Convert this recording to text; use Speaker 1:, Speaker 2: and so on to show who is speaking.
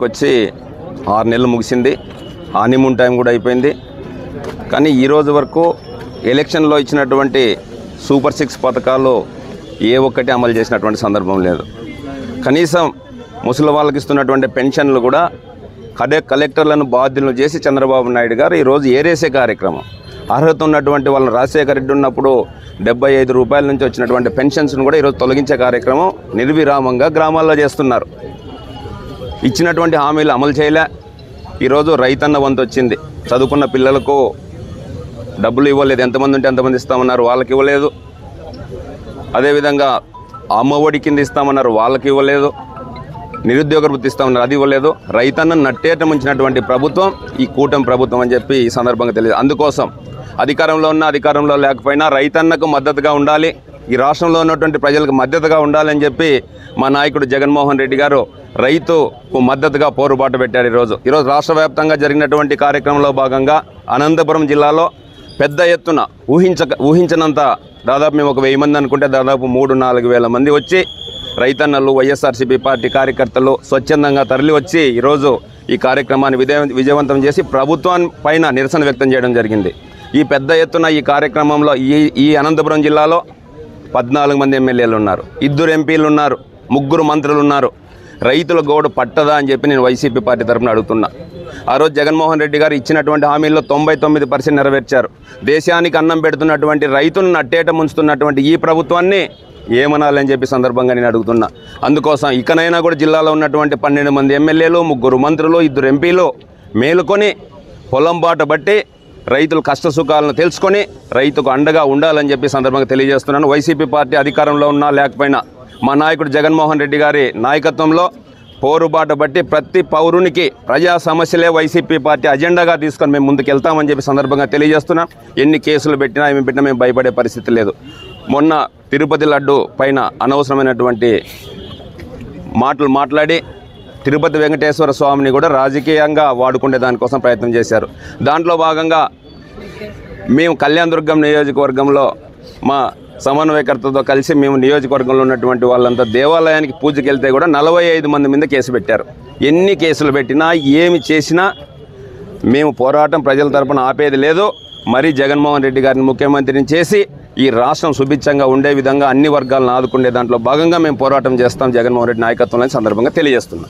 Speaker 1: వచ్చి 6 నెలలు ముగిసింది. హానీమూన్ టైం కూడా అయిపోయింది. కానీ ఈరోజు వరకు ఎలక్షన్లో ఇచ్చినటువంటి సూపర్ 6 పథకాలు ఏ ఒక్కటి అమలు చేసినటువంటి సందర్భం లేదు. కనీసం ముసలి వాళ్ళకి ఇస్తున్నటువంటి పెన్షన్లు కూడా కలెక్టర్లను బాధ్యులను చేసి చంద్రబాబు నాయుడు గారు ఈరోజు ఏరేసే కార్యక్రమం. అర్హత ఉన్నటువంటి వాళ్ళని రాజశేఖర రెడ్డి ఉన్నప్పుడు 75 రూపాయల నుంచి వచ్చినటువంటి పెన్షన్స్ను కూడా ఈరోజు తొలగించే కార్యక్రమం నిర్విరామంగా గ్రామాల్లో చేస్తున్నారు. ఇచ్చినటువంటి హామీలు అమలు చేయలే. ఈరోజు రైతన్న వంతు వచ్చింది. చదువుకున్న పిల్లలకు డబ్బులు ఇవ్వలేదు. ఎంతమంది ఉంటే ఎంతమంది ఇస్తామన్నారు, వాళ్ళకి ఇవ్వలేదు. అదేవిధంగా అమ్మఒడి కింద ఇస్తామన్నారు, వాళ్ళకి ఇవ్వలేదు. నిరుద్యోగ వృత్తి ఇస్తామన్నారు, అది ఇవ్వలేదు. రైతన్న నట్టేట ముంచినటువంటి ప్రభుత్వం ఈ కూటమి ప్రభుత్వం అని చెప్పి ఈ సందర్భంగా తెలియదు. అందుకోసం అధికారంలో ఉన్న అధికారంలో లేకపోయినా రైతన్నకు మద్దతుగా ఉండాలి, ఈ రాష్ట్రంలో ఉన్నటువంటి ప్రజలకు మద్దతుగా ఉండాలని చెప్పి మా నాయకుడు జగన్మోహన్ రెడ్డి గారు రైతుకు మద్దతుగా పోరుబాటు పెట్టారు. ఈరోజు రాష్ట్ర వ్యాప్తంగా జరిగినటువంటి కార్యక్రమంలో భాగంగా అనంతపురం జిల్లాలో పెద్ద ఎత్తున ఊహించినంత దాదాపు మేము ఒక 1000 మంది అనుకుంటే దాదాపు 3-4 వేల మంది వచ్చి రైతన్నలు, వైఎస్ఆర్సీపీ పార్టీ కార్యకర్తలు స్వచ్ఛందంగా తరలి వచ్చి ఈరోజు ఈ కార్యక్రమాన్ని విజయవంతం చేసి ప్రభుత్వం పైన నిరసన వ్యక్తం చేయడం జరిగింది. ఈ పెద్ద ఎత్తున ఈ కార్యక్రమంలో ఈ అనంతపురం జిల్లాలో 14 మంది ఎమ్మెల్యేలు ఉన్నారు, 2 ఎంపీలు ఉన్నారు, 3 మంత్రులు ఉన్నారు. రైతుల గోడు పట్టదా అని చెప్పి నేను వైసీపీ పార్టీ తరఫున అడుగుతున్నా. ఆ రోజు జగన్మోహన్ రెడ్డి గారు ఇచ్చినటువంటి హామీల్లో 99% నెరవేర్చారు. దేశానికి అన్నం పెడుతున్నటువంటి రైతులను నట్టేట ముంచుతున్నటువంటి ఈ ప్రభుత్వాన్ని ఏమనాలని చెప్పి సందర్భంగా నేను అడుగుతున్నా. అందుకోసం ఇకనైనా కూడా జిల్లాలో ఉన్నటువంటి 12 మంది ఎమ్మెల్యేలు, 3 మంత్రులు, 2 ఎంపీలు మేలుకొని పొలం బాట బట్టి రైతుల కష్ట సుఖాలను తెలుసుకొని రైతుకు అండగా ఉండాలని చెప్పి సందర్భంగా తెలియజేస్తున్నాను. వైసీపీ పార్టీ అధికారంలో ఉన్నా లేకపోయినా మా నాయకుడు జగన్మోహన్ రెడ్డి గారి నాయకత్వంలో పోరుబాట బట్టి ప్రతి పౌరునికి ప్రజా సమస్యలే వైసీపీ పార్టీ అజెండాగా తీసుకొని మేము ముందుకు వెళ్తామని చెప్పి సందర్భంగా తెలియజేస్తున్నాం. ఎన్ని కేసులు పెట్టినా ఏమి పెట్టినా మేము భయపడే పరిస్థితి లేదు. మొన్న తిరుపతి లడ్డు పైన అనవసరమైనటువంటి మాటలు మాట్లాడి తిరుపతి వెంకటేశ్వర స్వామిని కూడా రాజకీయంగా వాడుకునే దానికోసం ప్రయత్నం చేశారు. దాంట్లో భాగంగా మేము కళ్యాణదుర్గం నియోజకవర్గంలో మా సమన్వయకర్తతో కలిసి మేము నియోజకవర్గంలో ఉన్నటువంటి వాళ్ళంతా దేవాలయానికి పూజకి వెళ్తే కూడా 45 మంది మీద కేసు పెట్టారు. ఎన్ని కేసులు పెట్టినా ఏమి చేసినా మేము పోరాటం ప్రజల తరపున ఆపేది లేదు. మరి జగన్మోహన్ రెడ్డి గారిని ముఖ్యమంత్రిని చేసి ఈ రాష్ట్రం సుభిక్షంగా ఉండే విధంగా అన్ని వర్గాలను ఆదుకునే దాంట్లో భాగంగా మేము పోరాటం చేస్తాం జగన్మోహన్ రెడ్డి నాయకత్వంలో సందర్భంగా తెలియజేస్తున్నాం.